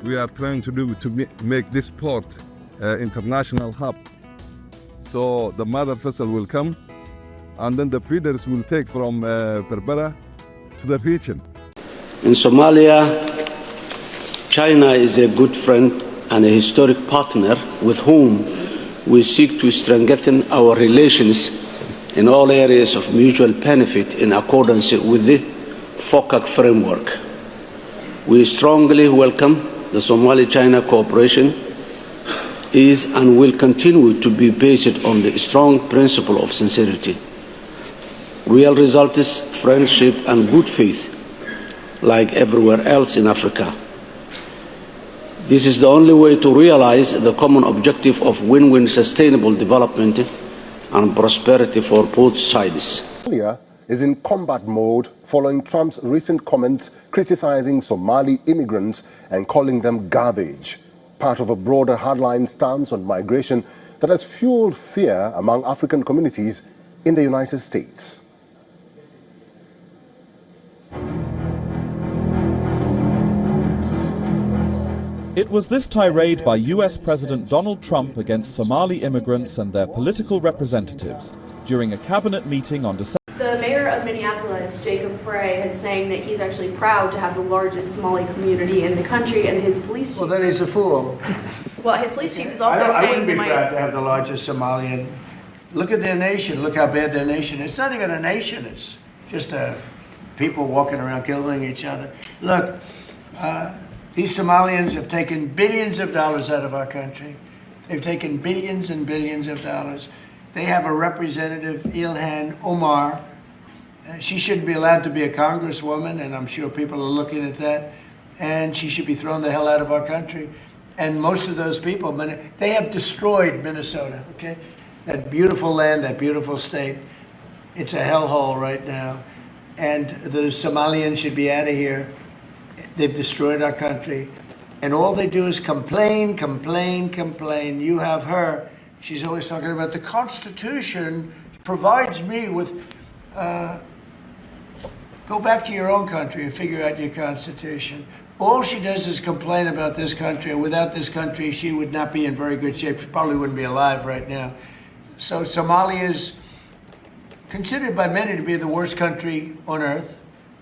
we are trying to do to make this port international hub. So the mother vessel will come, and then the feeders will take from Berbera to the region. In Somalia, China is a good friend and a historic partner with whom we seek to strengthen our relations in all areas of mutual benefit in accordance with the FOCAC framework. We strongly welcome the Somali-China cooperation is and will continue to be based on the strong principle of sincerity. Real results, friendship, and good faith, like everywhere else in Africa. This is the only way to realize the common objective of win-win sustainable development and prosperity for both sides. Somalia is in combat mode following Trump's recent comments criticizing Somali immigrants and calling them garbage, part of a broader hardline stance on migration that has fueled fear among African communities in the United States. It was this tirade by US President Donald Trump against Somali immigrants and their political representatives during a cabinet meeting on December. The mayor of Minneapolis, Jacob Frey, is saying that he's actually proud to have the largest Somali community in the country, and his police chief... Well, then he's a fool. Well, his police chief is also saying... I wouldn't be proud to have the largest Somalian. Look at their nation. Look how bad their nation is. It's not even a nation. It's just people walking around killing each other. Look, these Somalians have taken billions of dollars out of our country. They've taken billions and billions of dollars. They have a representative, Ilhan Omar. She shouldn't be allowed to be a congresswoman, and I'm sure people are looking at that. And she should be thrown the hell out of our country. And most of those people, they have destroyed Minnesota, okay? That beautiful land, that beautiful state. It's a hellhole right now. And the Somalians should be out of here. They've destroyed our country. And all they do is complain, complain, complain. You have her. She's always talking about the Constitution provides me with, go back to your own country and figure out your Constitution. All she does is complain about this country, and without this country, she would not be in very good shape. She probably wouldn't be alive right now. So Somalia is considered by many to be the worst country on earth.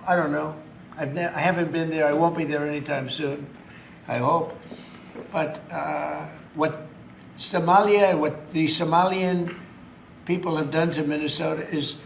I don't know. I haven't been there. I won't be there anytime soon, I hope. But what Somalia, what the Somalian people have done to Minnesota is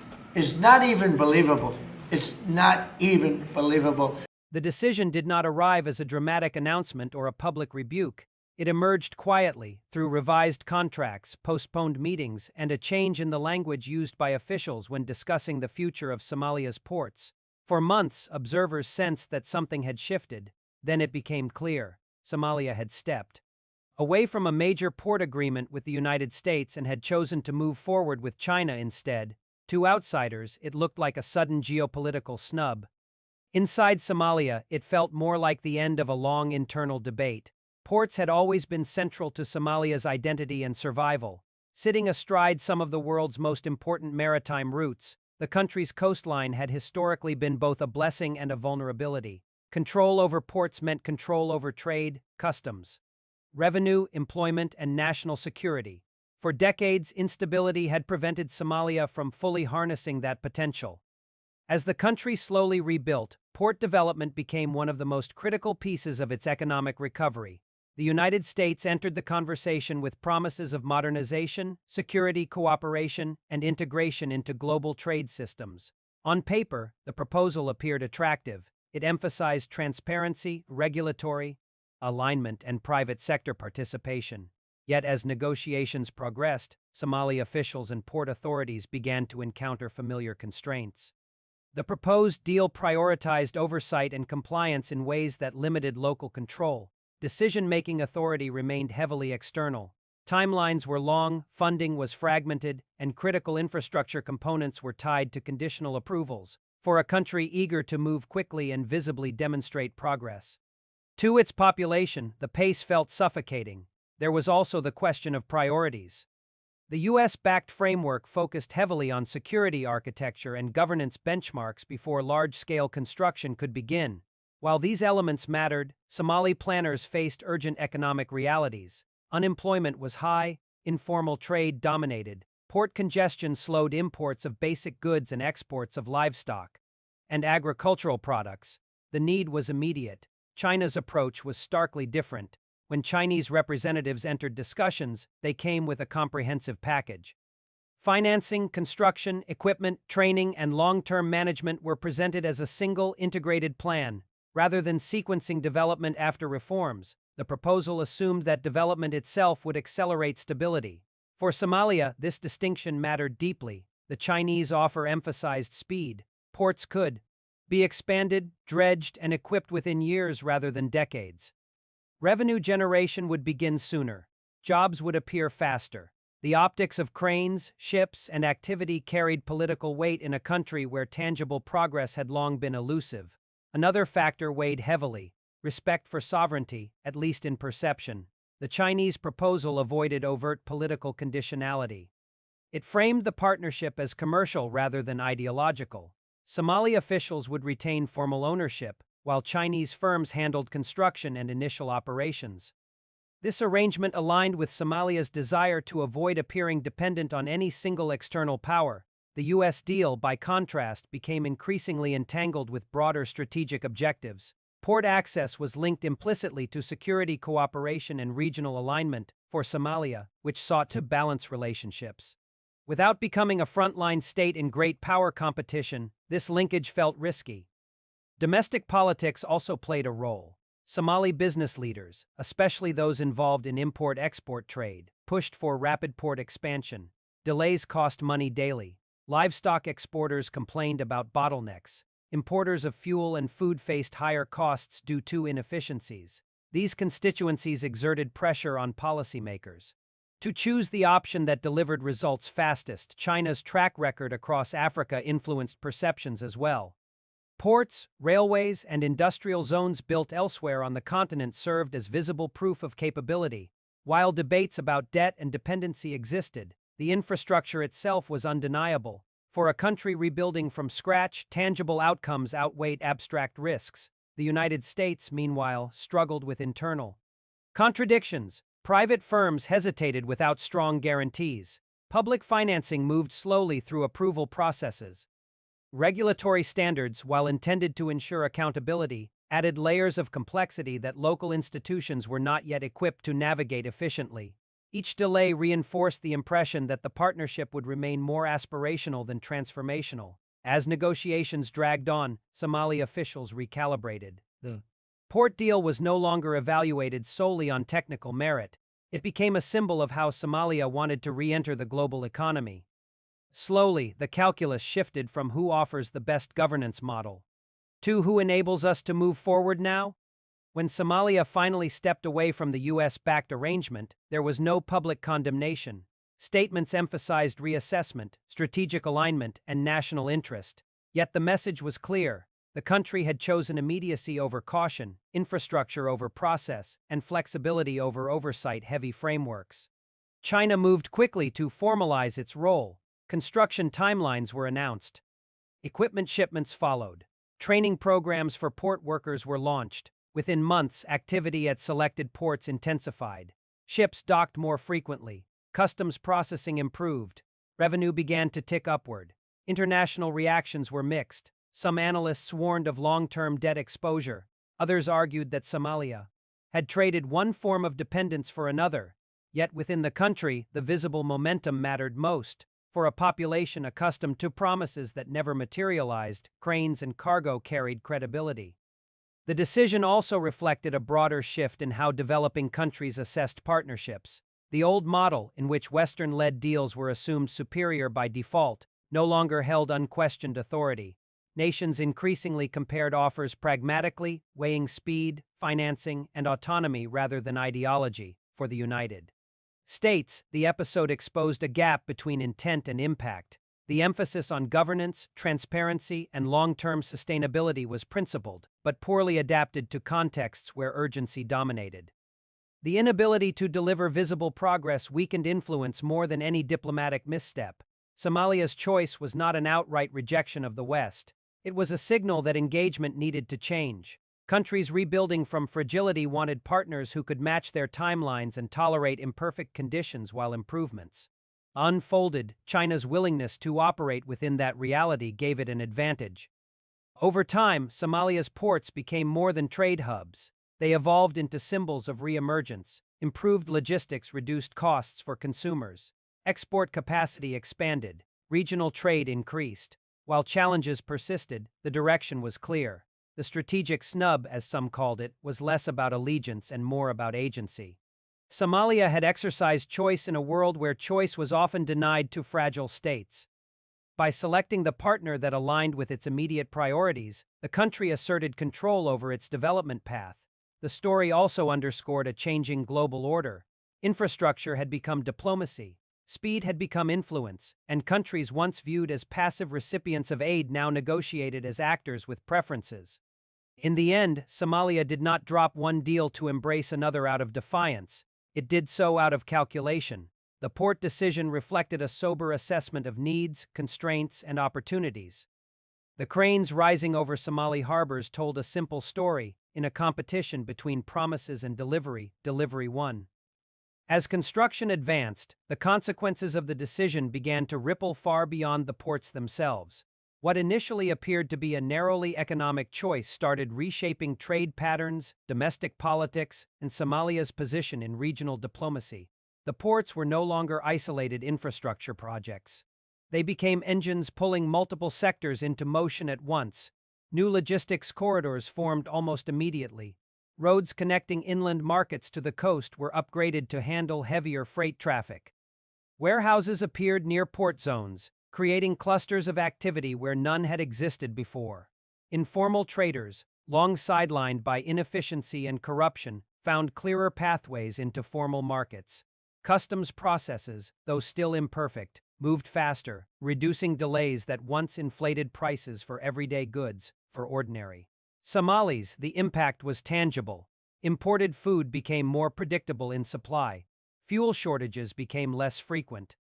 not even believable. It's not even believable. The decision did not arrive as a dramatic announcement or a public rebuke. It emerged quietly through revised contracts, postponed meetings, and a change in the language used by officials when discussing the future of Somalia's ports. For months, observers sensed that something had shifted. Then it became clear. Somalia had stepped away from a major port agreement with the United States and had chosen to move forward with China instead. To outsiders, it looked like a sudden geopolitical snub. Inside Somalia, it felt more like the end of a long internal debate. Ports had always been central to Somalia's identity and survival. Sitting astride some of the world's most important maritime routes, the country's coastline had historically been both a blessing and a vulnerability. Control over ports meant control over trade, customs, revenue, employment, and national security. For decades, instability had prevented Somalia from fully harnessing that potential. As the country slowly rebuilt, port development became one of the most critical pieces of its economic recovery. The United States entered the conversation with promises of modernization, security cooperation, and integration into global trade systems. On paper, the proposal appeared attractive. It emphasized transparency, regulatory alignment, and private sector participation. Yet as negotiations progressed, Somali officials and port authorities began to encounter familiar constraints. The proposed deal prioritized oversight and compliance in ways that limited local control. Decision-making authority remained heavily external. Timelines were long, funding was fragmented, and critical infrastructure components were tied to conditional approvals. For a country eager to move quickly and visibly demonstrate progress. To its population, the pace felt suffocating. There was also the question of priorities. The U.S.-backed framework focused heavily on security architecture and governance benchmarks before large-scale construction could begin. While these elements mattered, Somali planners faced urgent economic realities. Unemployment was high, informal trade dominated, port congestion slowed imports of basic goods and exports of livestock and agricultural products. The need was immediate. China's approach was starkly different. When Chinese representatives entered discussions, they came with a comprehensive package. Financing, construction, equipment, training, and long-term management were presented as a single, integrated plan. Rather than sequencing development after reforms, the proposal assumed that development itself would accelerate stability. For Somalia, this distinction mattered deeply. The Chinese offer emphasized speed. Ports could be expanded, dredged, and equipped within years rather than decades. Revenue generation would begin sooner. Jobs would appear faster. The optics of cranes, ships, and activity carried political weight in a country where tangible progress had long been elusive. Another factor weighed heavily: respect for sovereignty, at least in perception. The Chinese proposal avoided overt political conditionality. It framed the partnership as commercial rather than ideological. Somali officials would retain formal ownership, while Chinese firms handled construction and initial operations. This arrangement aligned with Somalia's desire to avoid appearing dependent on any single external power. The U.S. deal, by contrast, became increasingly entangled with broader strategic objectives. Port access was linked implicitly to security cooperation and regional alignment for Somalia, which sought to balance relationships. Without becoming a frontline state in great power competition, this linkage felt risky. Domestic politics also played a role. Somali business leaders, especially those involved in import-export trade, pushed for rapid port expansion. Delays cost money daily. Livestock exporters complained about bottlenecks. Importers of fuel and food faced higher costs due to inefficiencies. These constituencies exerted pressure on policymakers to choose the option that delivered results fastest. China's track record across Africa influenced perceptions as well. Ports, railways, and industrial zones built elsewhere on the continent served as visible proof of capability. While debates about debt and dependency existed, the infrastructure itself was undeniable. For a country rebuilding from scratch, tangible outcomes outweighed abstract risks. The United States, meanwhile, struggled with internal contradictions. Private firms hesitated without strong guarantees. Public financing moved slowly through approval processes. Regulatory standards, while intended to ensure accountability, added layers of complexity that local institutions were not yet equipped to navigate efficiently. Each delay reinforced the impression that the partnership would remain more aspirational than transformational. As negotiations dragged on, Somali officials recalibrated. The port deal was no longer evaluated solely on technical merit. It became a symbol of how Somalia wanted to re-enter the global economy. Slowly, the calculus shifted from who offers the best governance model to who enables us to move forward now. When Somalia finally stepped away from the U.S.-backed arrangement, there was no public condemnation. Statements emphasized reassessment, strategic alignment, and national interest. Yet the message was clear. The country had chosen immediacy over caution, infrastructure over process, and flexibility over oversight-heavy frameworks. China moved quickly to formalize its role. Construction timelines were announced. Equipment shipments followed. Training programs for port workers were launched. Within months, activity at selected ports intensified. Ships docked more frequently. Customs processing improved. Revenue began to tick upward. International reactions were mixed. Some analysts warned of long-term debt exposure. Others argued that Somalia had traded one form of dependence for another. Yet within the country, the visible momentum mattered most. For a population accustomed to promises that never materialized, cranes and cargo carried credibility. The decision also reflected a broader shift in how developing countries assessed partnerships. The old model, in which Western-led deals were assumed superior by default, no longer held unquestioned authority. Nations increasingly compared offers pragmatically, weighing speed, financing, and autonomy rather than ideology. For the United States, the episode exposed a gap between intent and impact. The emphasis on governance, transparency, and long-term sustainability was principled, but poorly adapted to contexts where urgency dominated. The inability to deliver visible progress weakened influence more than any diplomatic misstep. Somalia's choice was not an outright rejection of the West. It was a signal that engagement needed to change. Countries rebuilding from fragility wanted partners who could match their timelines and tolerate imperfect conditions while improvements unfolded. China's willingness to operate within that reality gave it an advantage. Over time, Somalia's ports became more than trade hubs. They evolved into symbols of re-emergence. Improved logistics reduced costs for consumers. Export capacity expanded. Regional trade increased. While challenges persisted, the direction was clear. The strategic snub, as some called it, was less about allegiance and more about agency. Somalia had exercised choice in a world where choice was often denied to fragile states. By selecting the partner that aligned with its immediate priorities, the country asserted control over its development path. The story also underscored a changing global order. Infrastructure had become diplomacy. Speed had become influence, and countries once viewed as passive recipients of aid now negotiated as actors with preferences. In the end, Somalia did not drop one deal to embrace another out of defiance. It did so out of calculation. The port decision reflected a sober assessment of needs, constraints, and opportunities. The cranes rising over Somali harbors told a simple story. In a competition between promises and delivery, delivery won. As construction advanced, the consequences of the decision began to ripple far beyond the ports themselves. What initially appeared to be a narrowly economic choice started reshaping trade patterns, domestic politics, and Somalia's position in regional diplomacy. The ports were no longer isolated infrastructure projects. They became engines pulling multiple sectors into motion at once. New logistics corridors formed almost immediately. Roads connecting inland markets to the coast were upgraded to handle heavier freight traffic. Warehouses appeared near port zones, creating clusters of activity where none had existed before. Informal traders, long sidelined by inefficiency and corruption, found clearer pathways into formal markets. Customs processes, though still imperfect, moved faster, reducing delays that once inflated prices for everyday goods for ordinary Somalis. The impact was tangible. Imported food became more predictable in supply. Fuel shortages became less frequent.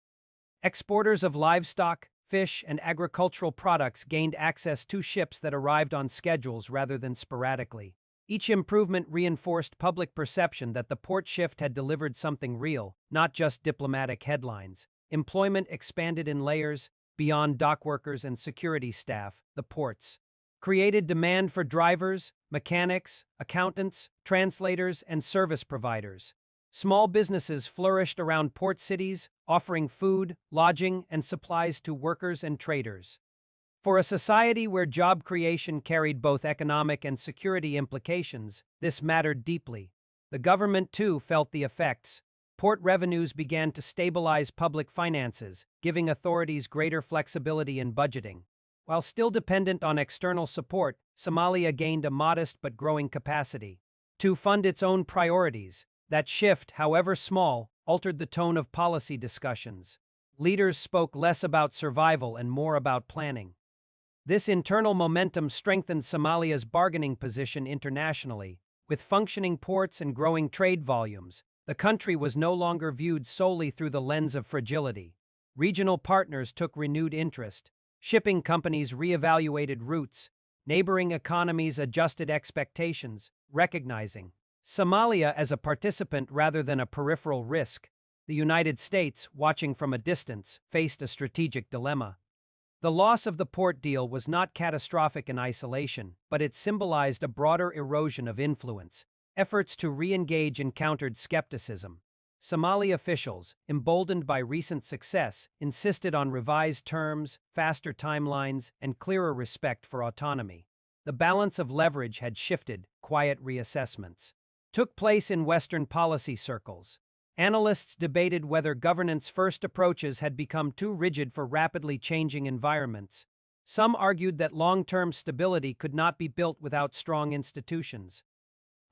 Exporters of livestock, fish, and agricultural products gained access to ships that arrived on schedules rather than sporadically. Each improvement reinforced public perception that the port shift had delivered something real, not just diplomatic headlines. Employment expanded in layers beyond dock workers and security staff. The ports created demand for drivers, mechanics, accountants, translators, and service providers. Small businesses flourished around port cities, offering food, lodging, and supplies to workers and traders. For a society where job creation carried both economic and security implications, this mattered deeply. The government, too, felt the effects. Port revenues began to stabilize public finances, giving authorities greater flexibility in budgeting. While still dependent on external support, Somalia gained a modest but growing capacity to fund its own priorities. That shift, however small, altered the tone of policy discussions. Leaders spoke less about survival and more about planning. This internal momentum strengthened Somalia's bargaining position internationally. With functioning ports and growing trade volumes, the country was no longer viewed solely through the lens of fragility. Regional partners took renewed interest. Shipping companies reevaluated routes. Neighboring economies adjusted expectations, recognizing Somalia as a participant rather than a peripheral risk. The United States, watching from a distance, faced a strategic dilemma. The loss of the port deal was not catastrophic in isolation, but it symbolized a broader erosion of influence. Efforts to re-engage encountered skepticism. Somali officials, emboldened by recent success, insisted on revised terms, faster timelines, and clearer respect for autonomy. The balance of leverage had shifted. Quiet reassessments took place in Western policy circles. Analysts debated whether governance-first approaches had become too rigid for rapidly changing environments. Some argued that long-term stability could not be built without strong institutions.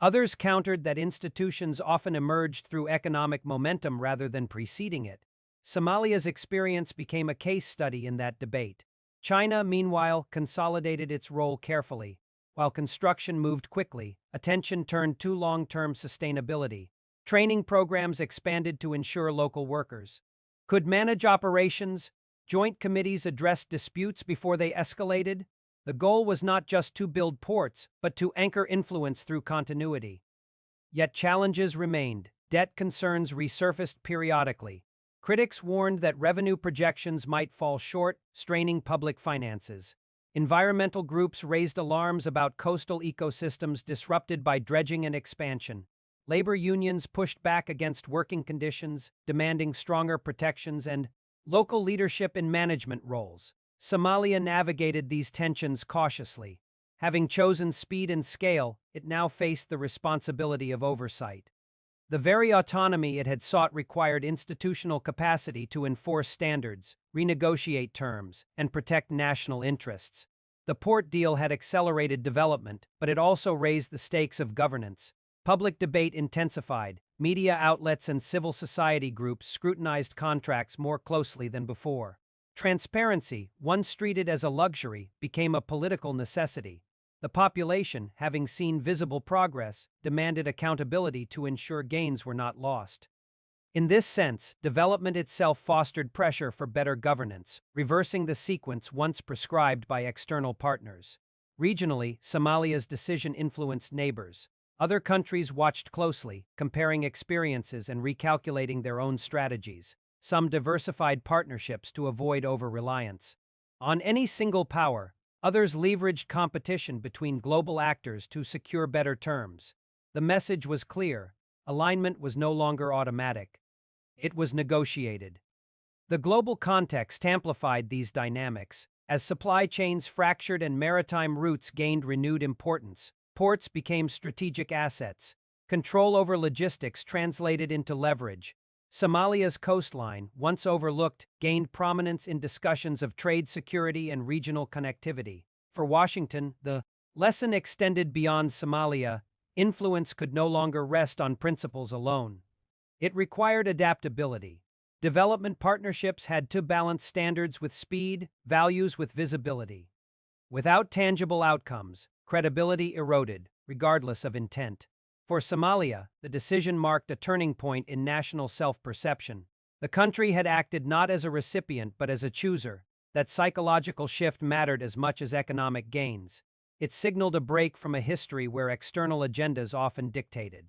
Others countered that institutions often emerged through economic momentum rather than preceding it. Somalia's experience became a case study in that debate. China, meanwhile, consolidated its role carefully. While construction moved quickly, attention turned to long-term sustainability. Training programs expanded to ensure local workers could manage operations. Joint committees addressed disputes before they escalated. The goal was not just to build ports, but to anchor influence through continuity. Yet challenges remained. Debt concerns resurfaced periodically. Critics warned that revenue projections might fall short, straining public finances. Environmental groups raised alarms about coastal ecosystems disrupted by dredging and expansion. Labor unions pushed back against working conditions, demanding stronger protections and local leadership in management roles. Somalia navigated these tensions cautiously. Having chosen speed and scale, it now faced the responsibility of oversight. The very autonomy it had sought required institutional capacity to enforce standards, renegotiate terms, and protect national interests. The port deal had accelerated development, but it also raised the stakes of governance. Public debate intensified. Media outlets and civil society groups scrutinized contracts more closely than before. Transparency, once treated as a luxury, became a political necessity. The population, having seen visible progress, demanded accountability to ensure gains were not lost. In this sense, development itself fostered pressure for better governance, reversing the sequence once prescribed by external partners. Regionally, Somalia's decision influenced neighbors. Other countries watched closely, comparing experiences and recalculating their own strategies. Some diversified partnerships to avoid over-reliance on any single power. Others leveraged competition between global actors to secure better terms. The message was clear. Alignment was no longer automatic. It was negotiated. The global context amplified these dynamics. As supply chains fractured and maritime routes gained renewed importance, ports became strategic assets. Control over logistics translated into leverage. Somalia's coastline, once overlooked, gained prominence in discussions of trade security and regional connectivity. For Washington, the lesson extended beyond Somalia. Influence could no longer rest on principles alone. It required adaptability. Development partnerships had to balance standards with speed, values with visibility. Without tangible outcomes, credibility eroded, regardless of intent. For Somalia, the decision marked a turning point in national self-perception. The country had acted not as a recipient but as a chooser. That psychological shift mattered as much as economic gains. It signaled a break from a history where external agendas often dictated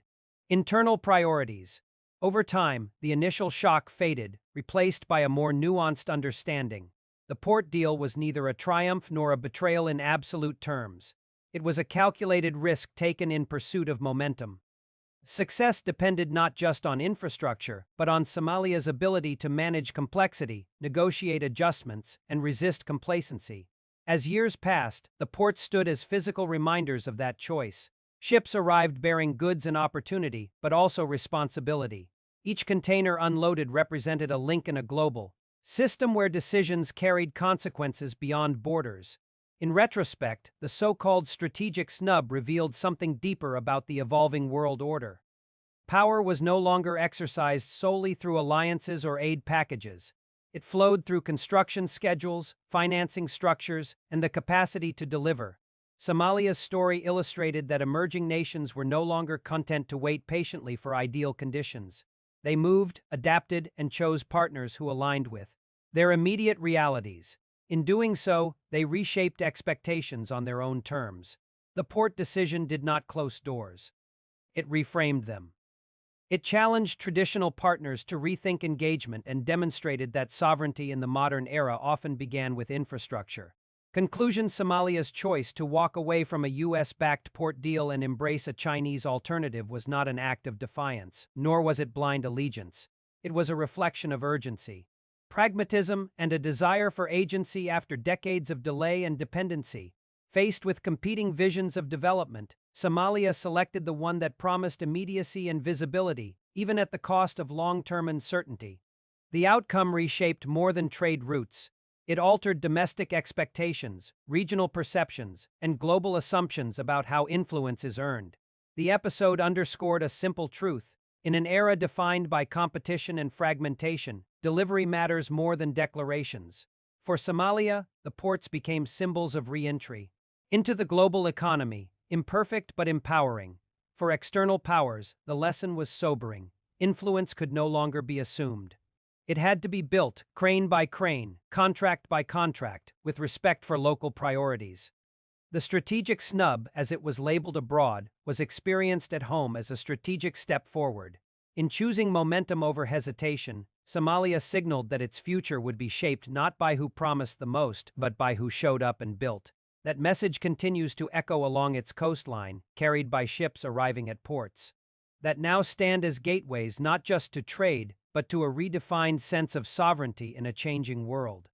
internal priorities. Over time, the initial shock faded, replaced by a more nuanced understanding. The port deal was neither a triumph nor a betrayal in absolute terms. It was a calculated risk taken in pursuit of momentum. Success depended not just on infrastructure, but on Somalia's ability to manage complexity, negotiate adjustments, and resist complacency. As years passed, the ports stood as physical reminders of that choice. Ships arrived bearing goods and opportunity, but also responsibility. Each container unloaded represented a link in a global system where decisions carried consequences beyond borders. In retrospect, the so-called strategic snub revealed something deeper about the evolving world order. Power was no longer exercised solely through alliances or aid packages. It flowed through construction schedules, financing structures, and the capacity to deliver. Somalia's story illustrated that emerging nations were no longer content to wait patiently for ideal conditions. They moved, adapted, and chose partners who aligned with their immediate realities. In doing so, they reshaped expectations on their own terms. The port decision did not close doors. It reframed them. It challenged traditional partners to rethink engagement and demonstrated that sovereignty in the modern era often began with infrastructure. Conclusion: Somalia's choice to walk away from a U.S.-backed port deal and embrace a Chinese alternative was not an act of defiance, nor was it blind allegiance. It was a reflection of urgency, pragmatism, and a desire for agency after decades of delay and dependency. Faced with competing visions of development, Somalia selected the one that promised immediacy and visibility, even at the cost of long-term uncertainty. The outcome reshaped more than trade routes. It altered domestic expectations, regional perceptions, and global assumptions about how influence is earned. The episode underscored a simple truth. In an era defined by competition and fragmentation, delivery matters more than declarations. For Somalia, the ports became symbols of re-entry into the global economy, imperfect but empowering. For external powers, the lesson was sobering. Influence could no longer be assumed. It had to be built, crane by crane, contract by contract, with respect for local priorities. The strategic snub, as it was labeled abroad, was experienced at home as a strategic step forward. In choosing momentum over hesitation, Somalia signaled that its future would be shaped not by who promised the most, but by who showed up and built. That message continues to echo along its coastline, carried by ships arriving at ports that now stand as gateways not just to trade, but to a redefined sense of sovereignty in a changing world.